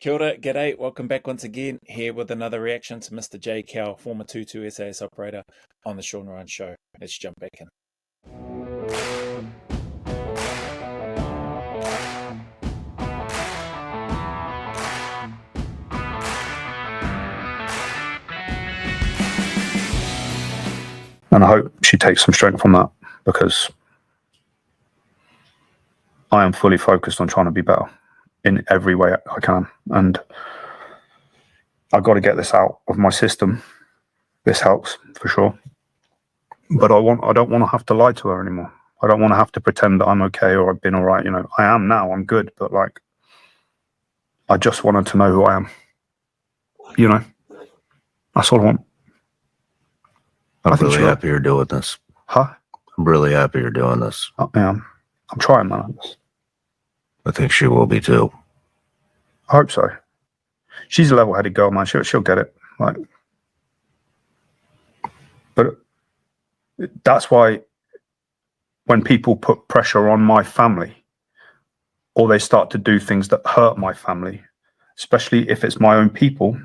Kia ora, g'day, welcome back once again, here with another reaction to Mr. J. Cow, former 2-2 SAS operator on the Sean Ryan Show. Let's jump back in. And I hope she takes some strength from that, because I am fully focused on trying to be better in every way I can. And I've got to get this out of my system. This helps for sure. But I don't want to have to lie to her anymore. I don't want to have to pretend that I'm okay or I've been all right. You know, I am now, I'm good, but like, I just wanted to know who I am. You know, that's all I want. I'm really happy you're doing this. Huh? I'm really happy you're doing this. I am. I'm trying, man. I think she will be too. I hope so. She's a level-headed girl, man. She'll get it. Like, but that's why when people put pressure on my family, or they start to do things that hurt my family, especially if it's my own people,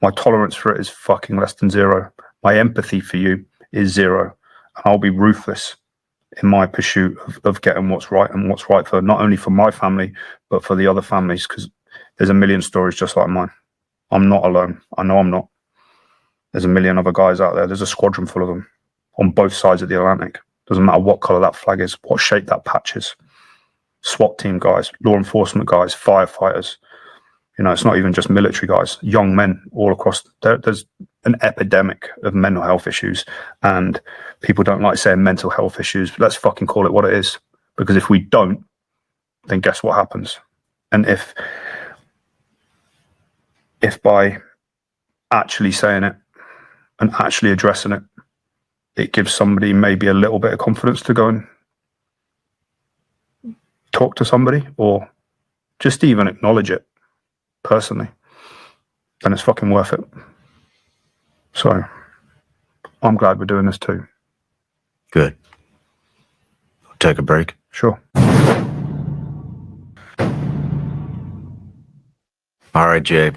my tolerance for it is fucking less than zero. My empathy for you is zero. And I'll be ruthless in my pursuit of getting what's right and what's right for not only for my family, but for the other families, because there's a million stories just like mine. I'm not alone. I know I'm not. There's a million other guys out there. There's a squadron full of them on both sides of the Atlantic. Doesn't matter what color that flag is, what shape that patch is. SWAT team guys, law enforcement guys, firefighters. You know, it's not even just military guys, young men all across. There's an epidemic of mental health issues, and people don't like saying mental health issues, but let's fucking call it what it is. Because if we don't, then guess what happens? And if by actually saying it and actually addressing it, it gives somebody maybe a little bit of confidence to go and talk to somebody, or just even acknowledge it personally, then it's fucking worth it. So I'm glad we're doing this too. Good. Take a break. Sure. All right, Jay.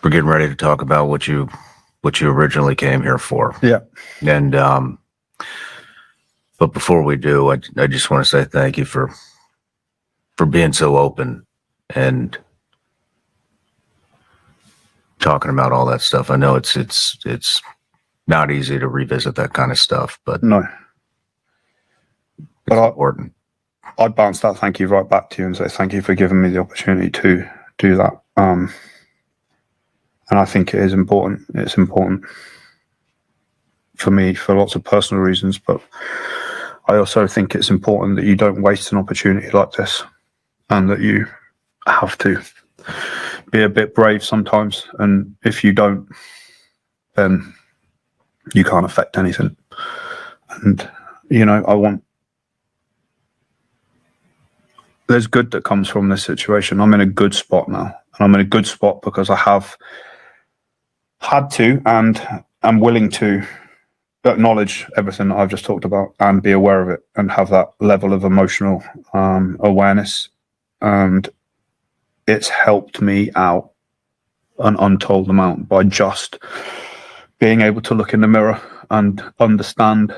We're getting ready to talk about what you originally came here for. Yeah. And but before we do, I just want to say thank you for being so open and talking about all that stuff. I know it's not easy to revisit that kind of stuff, but no, it's important. I'd bounce that thank you right back to you and say thank you for giving me the opportunity to do that. And I think it is important. It's important for me for lots of personal reasons, but I also think it's important that you don't waste an opportunity like this, and that you have to be a bit brave sometimes. And if you don't, then you can't affect anything. And, you know, there's good that comes from this situation. I'm in a good spot now, and I'm in a good spot because I have had to and am willing to acknowledge everything that I've just talked about and be aware of it and have that level of emotional awareness. And it's helped me out an untold amount by just being able to look in the mirror and understand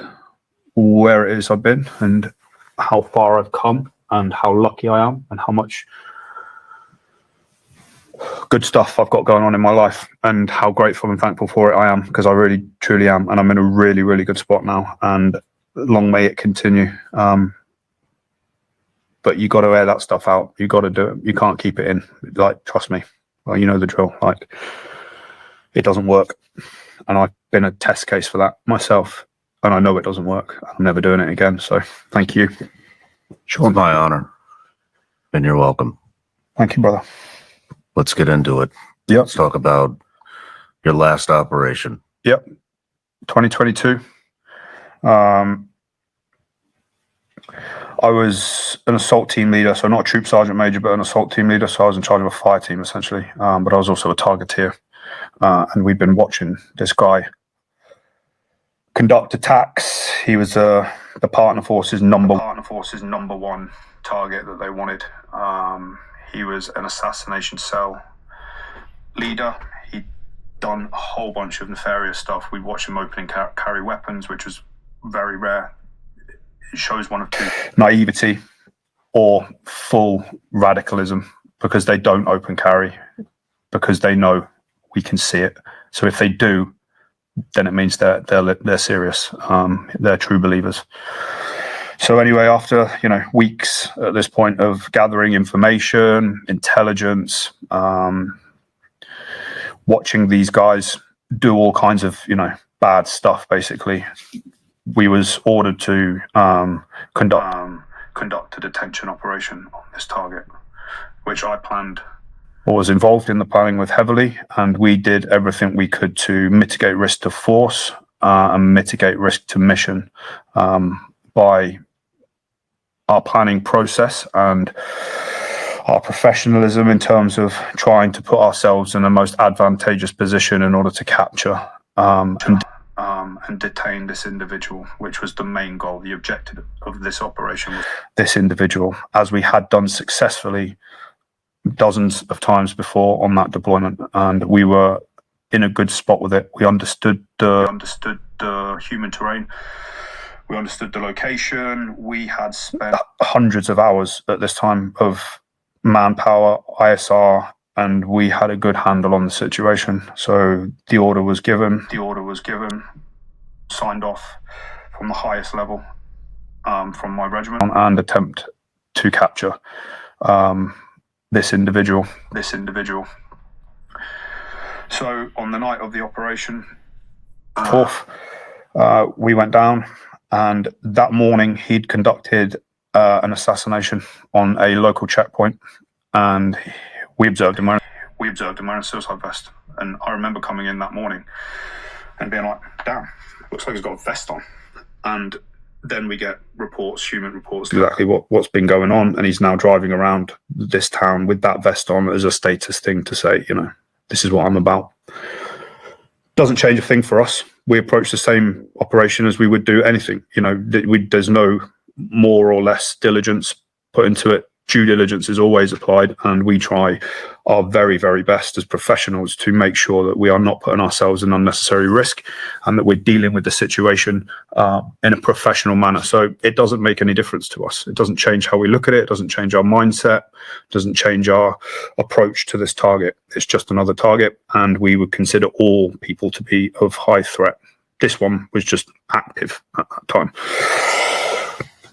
where it is I've been and how far I've come and how lucky I am and how much good stuff I've got going on in my life and how grateful and thankful for it I am, because I really truly am, and I'm in a really, really good spot now, and long may it continue. But you got to air that stuff out. You got to do it. You can't keep it in. Like, trust me. Well, you know the drill. Like, it doesn't work, and I've been a test case for that myself, and I know it doesn't work. I'm never doing it again. So thank you. Sean, my honor, and you're welcome. Thank you, brother. Let's get into it. Yep. Let's talk about your last operation. Yep. 2022. I was an assault team leader, so not a troop sergeant major, but an assault team leader. So I was in charge of a fire team, essentially. But I was also a targeteer. And we'd been watching this guy conduct attacks. He was the partner force's number one target that they wanted. He was an assassination cell leader. He'd done a whole bunch of nefarious stuff. We watched him open and carry weapons, which was very rare. It shows one of two: naivety or full radicalism, because they don't open carry, because they know we can see it. So if they do, then it means they're serious. They're true believers. So anyway, after weeks at this point of gathering information, intelligence, watching these guys do all kinds of bad stuff, basically, we was ordered to conduct a detention operation on this target, which I planned or was involved in the planning with heavily, and we did everything we could to mitigate risk to force and mitigate risk to mission by our planning process and our professionalism in terms of trying to put ourselves in the most advantageous position in order to capture and detain this individual, which was the main goal. The objective of this operation was this individual, as we had done successfully dozens of times before on that deployment, and we were in a good spot with it. We understood the human terrain. We understood the location. We had spent hundreds of hours at this time of manpower, ISR, and we had a good handle on the situation. So the order was given. Signed off from the highest level from my regiment, and attempt to capture this individual. So on the night of the operation, 4th, we went down, and that morning he'd conducted an assassination on a local checkpoint, and we observed him wearing a suicide vest. And I remember coming in that morning and being like, damn, looks like he's got a vest on. And then we get human reports, exactly what's been going on, and he's now driving around this town with that vest on as a status thing to say, this is what I'm about. Doesn't change a thing for us. We approach the same operation as we would do anything. There's no more or less diligence put into it. Due diligence is always applied, and we try our very, very best as professionals to make sure that we are not putting ourselves in unnecessary risk, and that we're dealing with the situation in a professional manner. So it doesn't make any difference to us. It doesn't change how we look at it. It doesn't change our mindset. It doesn't change our approach to this target. It's just another target, and we would consider all people to be of high threat. This one was just active at that time.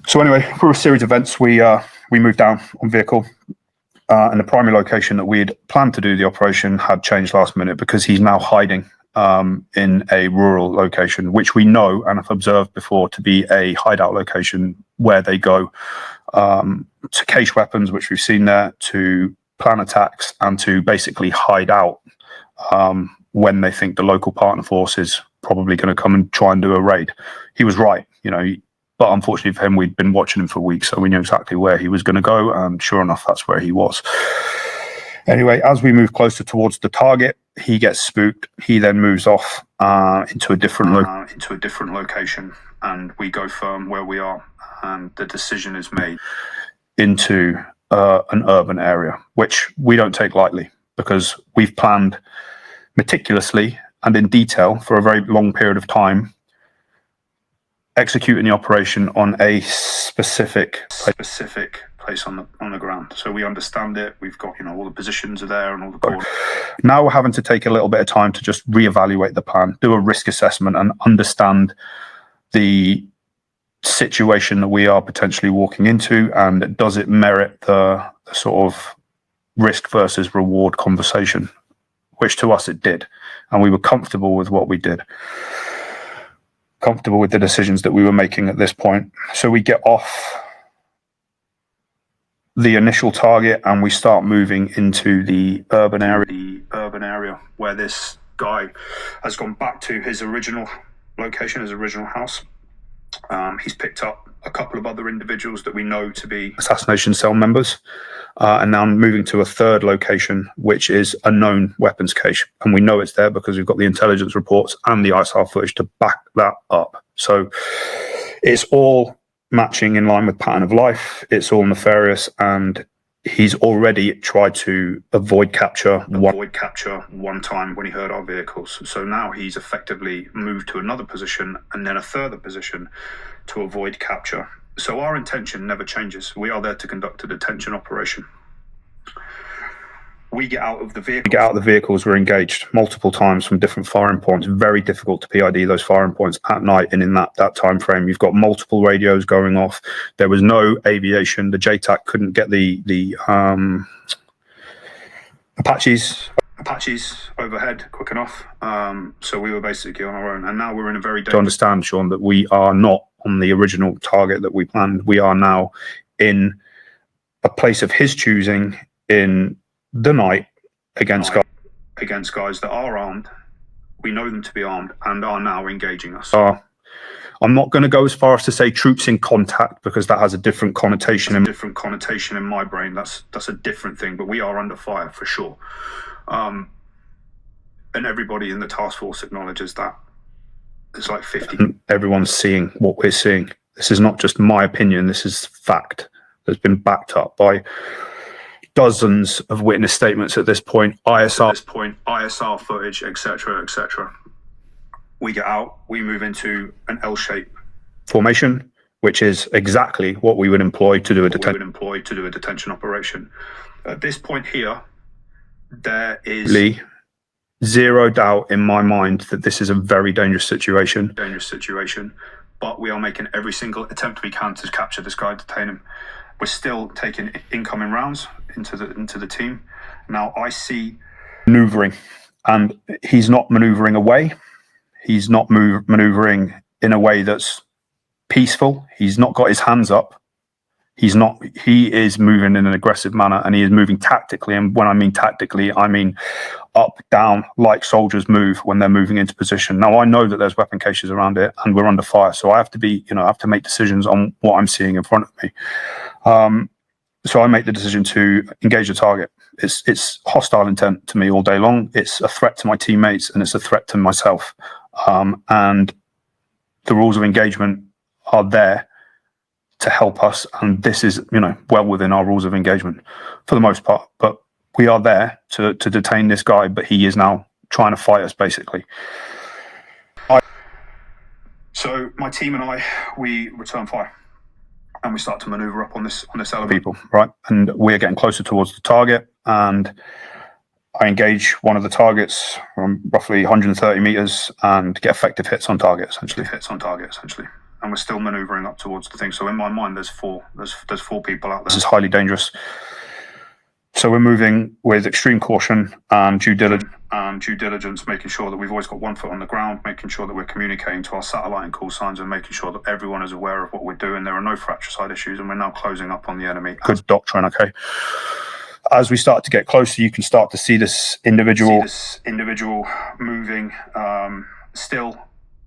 So anyway, for a series of events, we moved down on vehicle, and the primary location that we had planned to do the operation had changed last minute, because he's now hiding in a rural location, which we know and have observed before to be a hideout location where they go to cache weapons, which we've seen there, to plan attacks, and to basically hide out when they think the local partner force is probably going to come and try and do a raid. He was right, but unfortunately for him, we'd been watching him for weeks, so we knew exactly where he was going to go, and sure enough, that's where he was. Anyway, as we move closer towards the target, he gets spooked. He then moves off into a different location, and we go firm where we are, and the decision is made into an urban area, which we don't take lightly, because we've planned meticulously and in detail for a very long period of time, executing the operation on a specific place on the ground. So we understand it. We've got all the positions are there and all the coordinates. Now we're having to take a little bit of time to just reevaluate the plan, do a risk assessment, and understand the situation that we are potentially walking into, and does it merit the sort of risk versus reward conversation, which to us it did, and we were comfortable with what we did. Comfortable with the decisions that we were making at this point. So we get off the initial target and we start moving into the urban area where this guy has gone back to his original location, his original house. He's picked up a couple of other individuals that we know to be assassination cell members, and now moving to a third location, which is a known weapons cache. And we know it's there because we've got the intelligence reports and the ISR footage to back that up. So it's all matching in line with pattern of life. It's all nefarious, and he's already tried to avoid capture one time when he heard our vehicles. So now he's effectively moved to another position and then a further position to avoid capture. So our intention never changes. We are there to conduct a detention operation. We get out of the vehicles. We're engaged multiple times from different firing points. Very difficult to PID those firing points at night, and in that time frame, you've got multiple radios going off. There was no aviation. The JTAC couldn't get the Apaches overhead quick enough. So we were basically on our own, and now we're in a very to understand, Sean, that we are not on the original target that we planned. We are now in a place of his choosing in the night against guys that are armed. We know them to be armed and are now engaging us. I'm not going to go as far as to say troops in contact, because that has a different connotation. In my brain. That's a different thing. But we are under fire for sure, and everybody in the task force acknowledges that. It's like 50. Everyone's seeing what we're seeing. This is not just my opinion. This is fact that's been backed up by dozens of witness statements at this point, ISR footage, etc., etc. We get out, we move into an L-shape formation, which is exactly what we would employ to do a detention operation. At this point here, there is zero doubt in my mind that this is a very dangerous situation. But we are making every single attempt we can to capture this guy, detain him. We're still taking incoming rounds into the team. Now I see maneuvering, and he's not maneuvering away. He's not maneuvering in a way that's peaceful. He's not got his hands up. He is moving in an aggressive manner, and he is moving tactically. And when I mean tactically, I mean up, down, like soldiers move when they're moving into position. Now, I know that there's weapon caches around it and we're under fire. So I have to make decisions on what I'm seeing in front of me. So I make the decision to engage the target. It's hostile intent to me all day long. It's a threat to my teammates, and it's a threat to myself. And the rules of engagement are there to help us, and this is well within our rules of engagement for the most part. But we are there to detain this guy, but he is now trying to fight us basically. So my team and I, we return fire, and we start to maneuver up on this element. People, right? And we're getting closer towards the target, and I engage one of the targets from roughly 130 meters and get effective hits on target, essentially. And we're still maneuvering up towards the thing. So in my mind, there's four people out there. This is highly dangerous. So we're moving with extreme caution and due diligence, making sure that we've always got one foot on the ground, making sure that we're communicating to our satellite and call signs, and making sure that everyone is aware of what we're doing. There are no fratricide issues, and we're now closing up on the enemy. Good doctrine, okay. As we start to get closer, you can start to see this individual moving,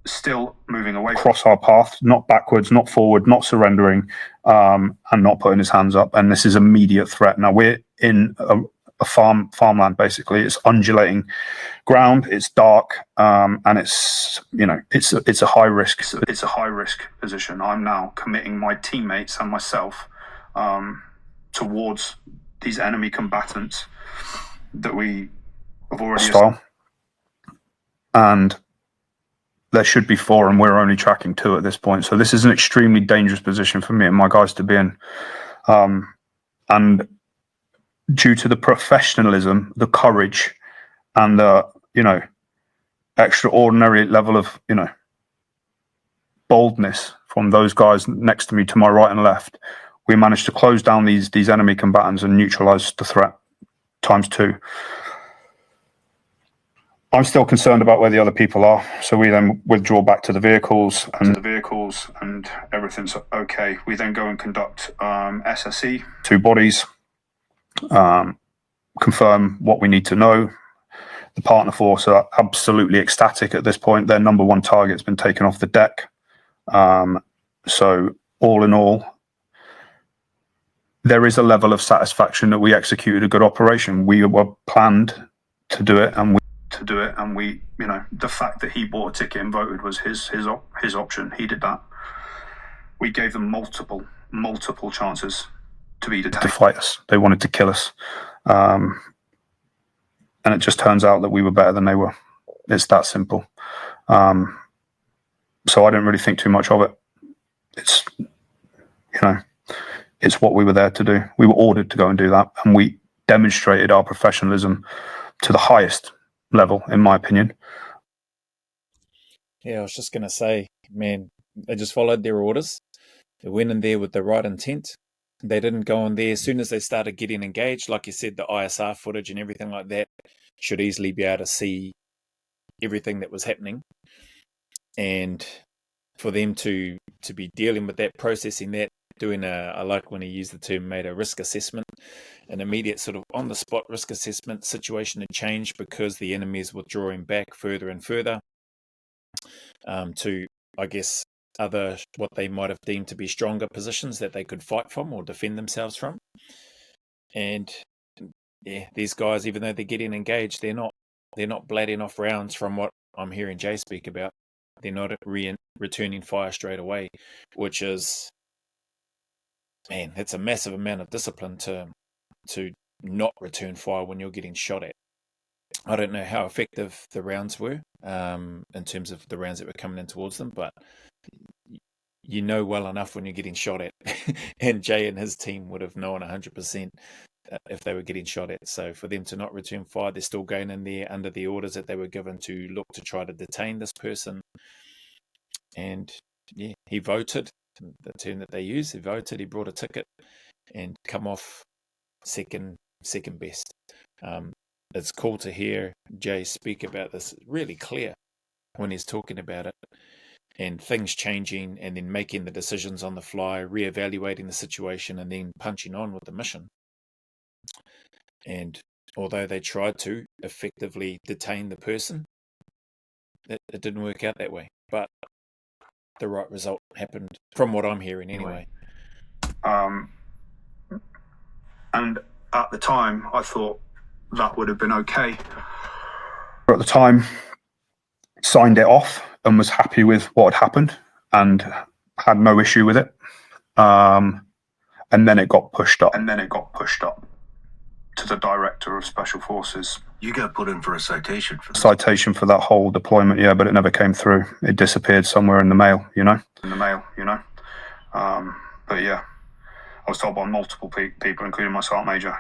still moving away across our path, not backwards, not forward, not surrendering, and not putting his hands up. And this is immediate threat. Now we're in a farmland, basically. It's undulating ground, it's dark, and it's a high risk. It's a high risk position. I'm now committing my teammates and myself towards these enemy combatants that we have already hostile. And there should be 4, and we're only tracking 2 at this point. So this is an extremely dangerous position for me and my guys to be in. And due to the professionalism, the courage, and the extraordinary level of boldness from those guys next to me, to my right and left, we managed to close down these enemy combatants and neutralize the threat ×2. I'm still concerned about where the other people are, so we then withdraw back to the vehicles, and everything's okay. We then go and conduct SSE, 2 bodies, confirm what we need to know. The partner force are absolutely ecstatic at this point. Their number 1 target's been taken off the deck. So all in all, there is a level of satisfaction that we executed a good operation. We were planned to do it, and we the fact that he bought a ticket and voted was his option. He did that. We gave them multiple chances to fight us. They wanted to kill us. And it just turns out that we were better than they were. It's that simple. So I didn't really think too much of it. It's, it's what we were there to do. We were ordered to go and do that, and we demonstrated our professionalism to the highest level, in my opinion. Yeah, I was just going to say, man, they just followed their orders. They went in there with the right intent. They didn't go in there as soon as they started getting engaged. Like you said, the ISR footage and everything like that should easily be able to see everything that was happening. And for them to be dealing with that, processing that, doing I like when he used the term, made a risk assessment, an immediate sort of on-the-spot risk assessment. Situation had changed because the enemy is withdrawing back further and further to, I guess, other what they might have deemed to be stronger positions that they could fight from or defend themselves from. And yeah, these guys, even though they're getting engaged, they're not blatting off rounds from what I'm hearing Jay speak about. They're not returning fire straight away, which is, man, that's a massive amount of discipline to not return fire when you're getting shot at. I don't know how effective the rounds were in terms of the rounds that were coming in towards them, but you know well enough when you're getting shot at. And Jay and his team would have known 100% if they were getting shot at. So for them to not return fire, they're still going in there under the orders that they were given to look to try to detain this person. And yeah, he voted, the term that they use, he voted, he brought a ticket and come off second best. It's cool to hear Jay speak about this, really clear when he's talking about it, and things changing and then making the decisions on the fly, reevaluating the situation and then punching on with the mission. And although they tried to effectively detain the person, it didn't work out that way. But the right result happened, from what I'm hearing anyway. And at the time, I thought that would have been okay. At the time, signed it off and was happy with what had happened and had no issue with it. And then it got pushed up. To the director of Special Forces. You got put in for a citation for that. Citation for that whole deployment, yeah, but it never came through. It disappeared somewhere in the mail, But yeah, I was told by multiple people, including my sergeant major,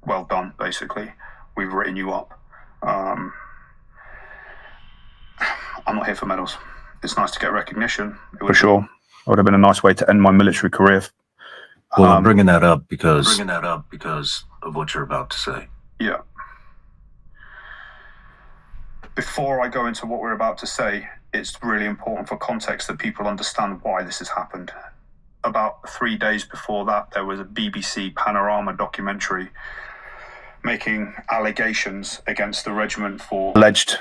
well done, basically. We've written you up. I'm not here for medals. It's nice to get recognition. For sure. It would have been a nice way to end my military career. Well, I'm bringing that up because of what you're about to say. Yeah. Before I go into what we're about to say, it's really important for context that people understand why this has happened. About 3 days before that, there was a BBC Panorama documentary making allegations against the regiment for alleged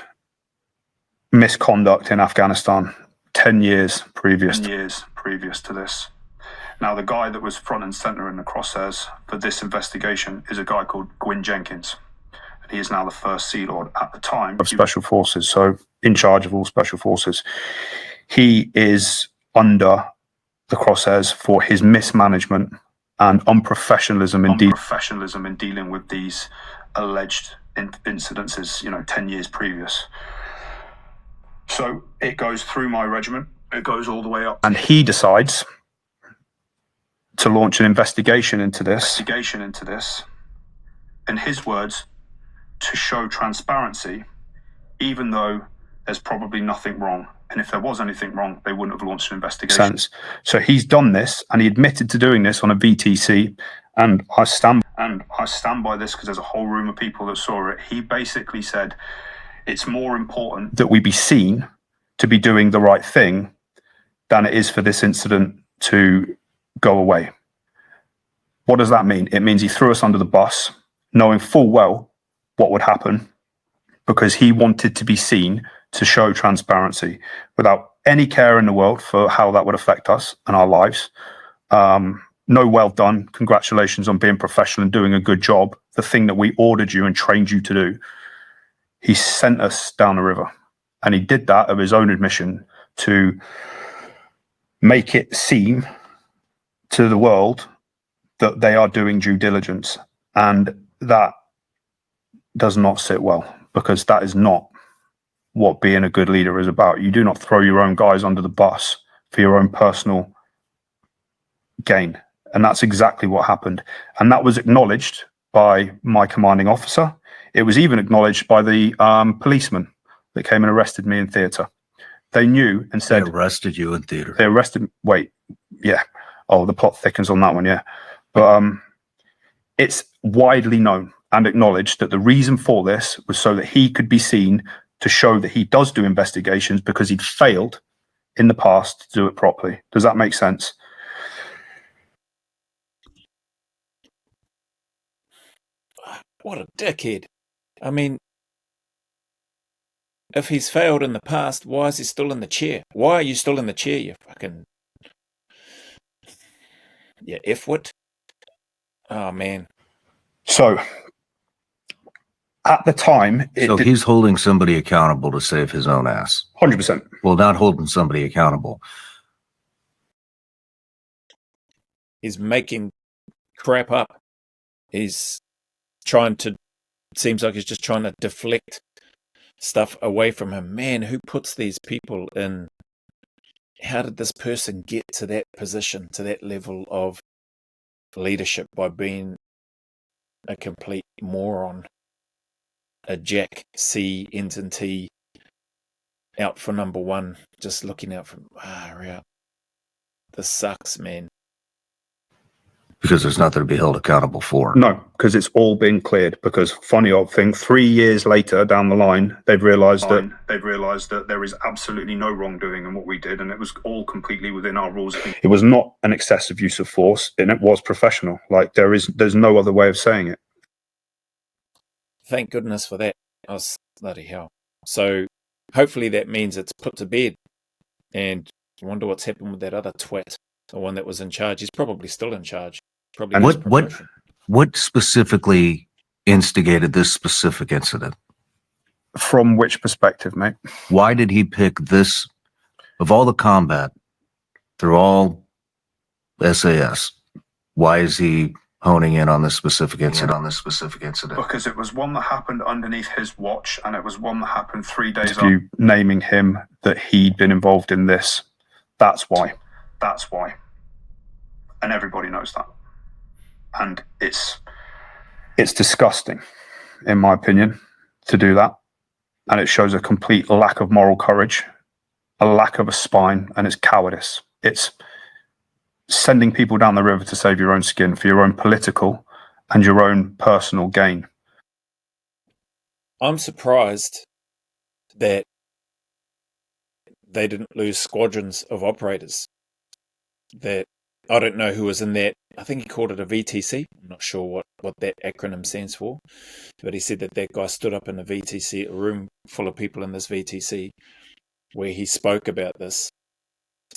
misconduct in Afghanistan 10 years previous to this. Now, the guy that was front and centre in the crosshairs for this investigation is a guy called Gwyn Jenkins. And he is now the first Sea Lord at the time of Special Forces, so in charge of all Special Forces. He is under the crosshairs for his mismanagement and unprofessionalism in dealing with these alleged incidences, 10 years previous. So it goes through my regiment. It goes all the way up. And he decides to launch an investigation into this. In his words, to show transparency, even though there's probably nothing wrong. And if there was anything wrong, they wouldn't have launched an investigation. So he's done this, and he admitted to doing this on a VTC. And I stand by this because there's a whole room of people that saw it. He basically said, it's more important that we be seen to be doing the right thing than it is for this incident to go away. What does that mean? It means he threw us under the bus, knowing full well what would happen, because he wanted to be seen to show transparency without any care in the world for how that would affect us and our lives. No, well done. Congratulations on being professional and doing a good job. The thing that we ordered you and trained you to do. He sent us down the river, and he did that of his own admission to make it seem to the world that they are doing due diligence, and that does not sit well, because that is not what being a good leader is about. You do not throw your own guys under the bus for your own personal gain. And that's exactly what happened. And that was acknowledged by my commanding officer. It was even acknowledged by the policeman that came and arrested me in theatre. They knew and said... They arrested you in theatre. They arrested... Wait, yeah. Oh, the plot thickens on that one, yeah. But it's widely known and acknowledged that the reason for this was so that he could be seen to show that he does do investigations, because he'd failed in the past to do it properly. Does that make sense? What a dickhead. I mean, if he's failed in the past, why is he still in the chair? Why are you still in the chair, you fucking... Yeah, F-wit? Oh, man. So, at the time... He's holding somebody accountable to save his own ass. 100%. Well, not holding somebody accountable. He's making crap up. He's trying to... Seems like he's just trying to deflect stuff away from him. Man, who puts these people in? How did this person get to that position, to that level of leadership, by being a complete moron, a Jack C, Ensign T, out for number one, just looking out for out. This sucks, man. Because there's nothing to be held accountable for. No, because it's all been cleared. Because funny old thing, 3 years later down the line, they've realised that there is absolutely no wrongdoing in what we did, and it was all completely within our rules. It was not an excessive use of force, and it was professional. Like there's no other way of saying it. Thank goodness for that. Oh, bloody hell. So hopefully that means it's put to bed. And I wonder what's happened with that other twat, the one that was in charge. He's probably still in charge. Probably. And what specifically instigated this specific incident? From which perspective, mate? Why did he pick this, of all the combat through all SAS? Why is he honing in on this specific incident? Because it was one that happened underneath his watch, and it was one that happened 3 days after. You naming him that he'd been involved in this. That's why. And everybody knows that. And it's disgusting, in my opinion, to do that. And it shows a complete lack of moral courage, a lack of a spine, and it's cowardice. It's sending people down the river to save your own skin for your own political and your own personal gain. I'm surprised that they didn't lose squadrons of operators. That I don't know who was in that. I think he called it a VTC. I'm not sure what that acronym stands for. But he said that guy stood up in a VTC, a room full of people in this VTC, where he spoke about this,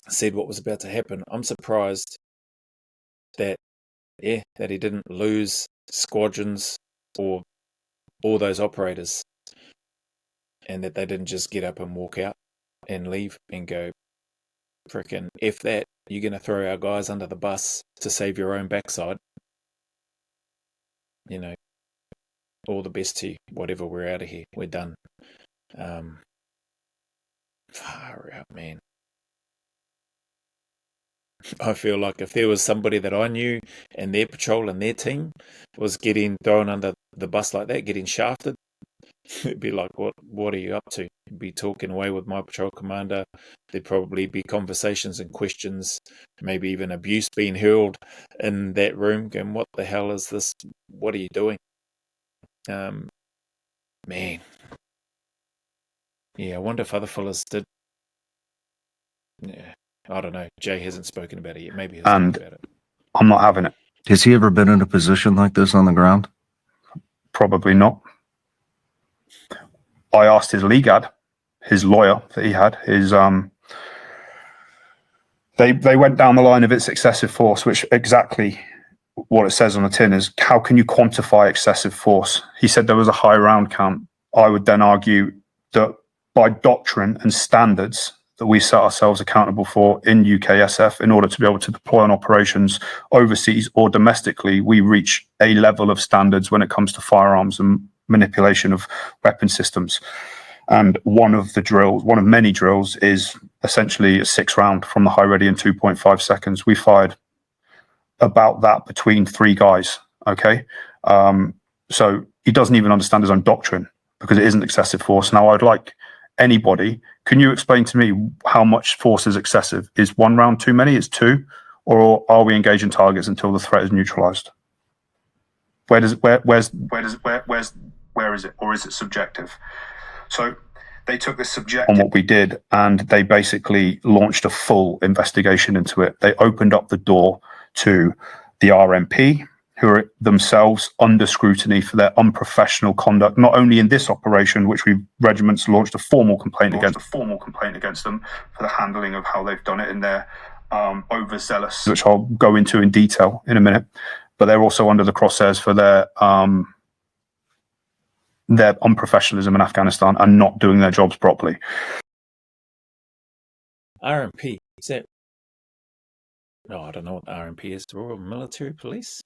said what was about to happen. I'm surprised that he didn't lose squadrons or all those operators, and that they didn't just get up and walk out and leave and go, frickin' F that, you're going to throw our guys under the bus to save your own backside. You know, all the best to you. Whatever, we're out of here. We're done. Far out, man. I feel like if there was somebody that I knew and their patrol and their team was getting thrown under the bus like that, getting shafted, it'd be like, what are you up to? You'd be talking away with my patrol commander. There'd probably be conversations and questions, maybe even abuse being hurled in that room, going, what the hell is this? What are you doing? Man. Yeah, I wonder if other fellas did. Yeah, I don't know. Jay hasn't spoken about it yet. Maybe he'll speak about it. I'm not having it. Has he ever been in a position like this on the ground? Probably not. I asked his legad, his lawyer that he had, they went down the line of its excessive force, which exactly what it says on the tin is, how can you quantify excessive force? He said there was a high round count. I would then argue that by doctrine and standards, that we set ourselves accountable for in UKSF in order to be able to deploy on operations overseas or domestically. We reach a level of standards when it comes to firearms and manipulation of weapon systems. And one of many drills, is essentially a 6-round from the high ready in 2.5 seconds. We fired about that between 3 guys. Okay. So he doesn't even understand his own doctrine because it isn't excessive force. Now, I'd like anybody, can you explain to me how much force is excessive? Is 1 round too many? Is 2? Or are we engaging targets until the threat is neutralized? Where is it? Or is it subjective? So they took this subjective on what we did, and they basically launched a full investigation into it. They opened up the door to the RMP, who are themselves under scrutiny for their unprofessional conduct, not only in this operation, which regiments launched a formal complaint against them for the handling of how they've done it in their overzealous, which I'll go into in detail in a minute, but they're also under the crosshairs for their unprofessionalism in Afghanistan and not doing their jobs properly. RMP, is that? No, I don't know what the RMP is. The Royal Military Police?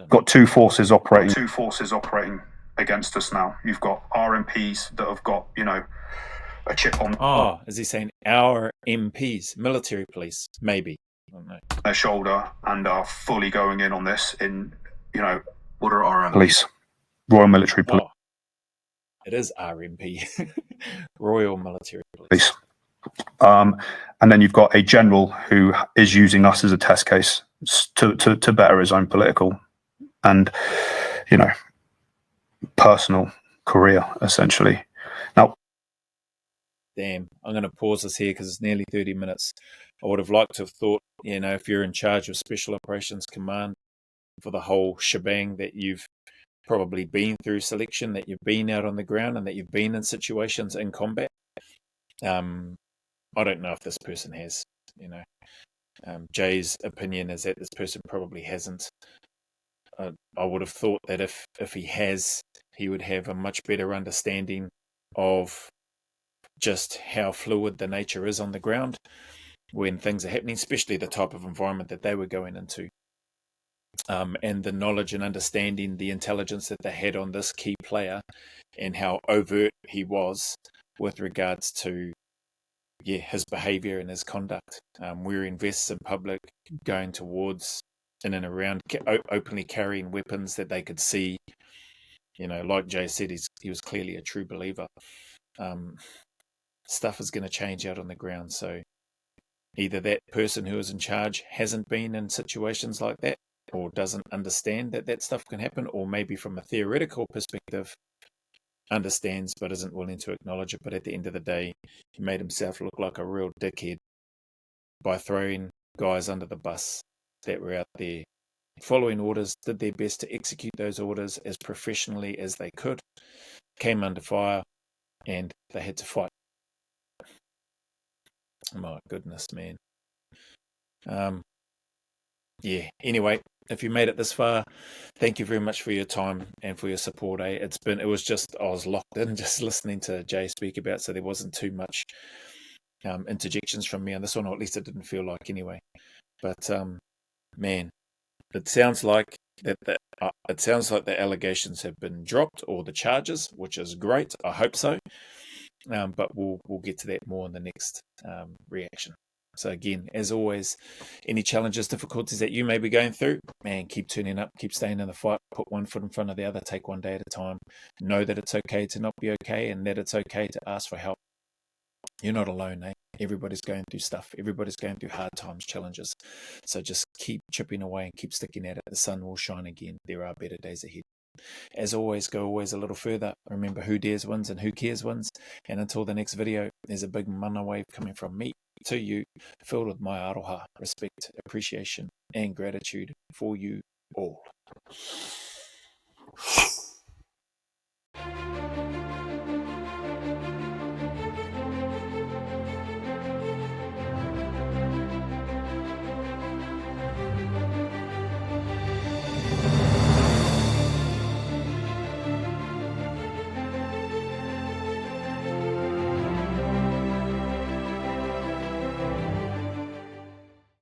Got 2 forces operating against us now. You've got RMPs that have got, a chip on. Oh, is he saying our MPs, military police? Maybe. I don't know. Their shoulder and are fully going in on this in, what are RMPs? Police. Royal Military Police. Oh, it is RMP. Royal Military Police. And then you've got a general who is using us as a test case to better his own political and, personal career, essentially. Now, damn, I'm going to pause this here because it's nearly 30 minutes. I would have liked to have thought, if you're in charge of Special Operations Command for the whole shebang, that you've probably been through selection, that you've been out on the ground, and that you've been in situations in combat. I don't know if this person has, Jay's opinion is that this person probably hasn't. I would have thought that if he has, he would have a much better understanding of just how fluid the nature is on the ground when things are happening, especially the type of environment that they were going into. And the knowledge and understanding, the intelligence that they had on this key player and how overt he was with regards to his behavior and his conduct. Where he invests in public, going towards in and around, openly carrying weapons that they could see. Like Jay said, he was clearly a true believer. Stuff is going to change out on the ground. So either that person who is in charge hasn't been in situations like that, or doesn't understand that stuff can happen, or maybe from a theoretical perspective understands but isn't willing to acknowledge it. But at the end of the day, he made himself look like a real dickhead by throwing guys under the bus that were out there following orders, did their best to execute those orders as professionally as they could, came under fire, and they had to fight. My goodness, man. Anyway, if you made it this far, thank you very much for your time and for your support. I was locked in just listening to Jay speak about, so there wasn't too much interjections from me on this one, or at least it didn't feel like anyway. But man, it sounds like the allegations have been dropped, or the charges, which is great. I hope so. But we'll get to that more in the next reaction. So again, as always, any challenges, difficulties that you may be going through, man, keep turning up, keep staying in the fight, put one foot in front of the other, take one day at a time. Know that it's okay to not be okay, and that it's okay to ask for help. You're not alone, eh? Everybody's going through stuff. Everybody's going through hard times, challenges. So just keep chipping away and keep sticking at it. The sun will shine again. There are better days ahead. As always, go always a little further. Remember, who dares wins and who cares wins. And until the next video, there's a big mana wave coming from me to you, filled with my aroha, respect, appreciation, and gratitude for you all.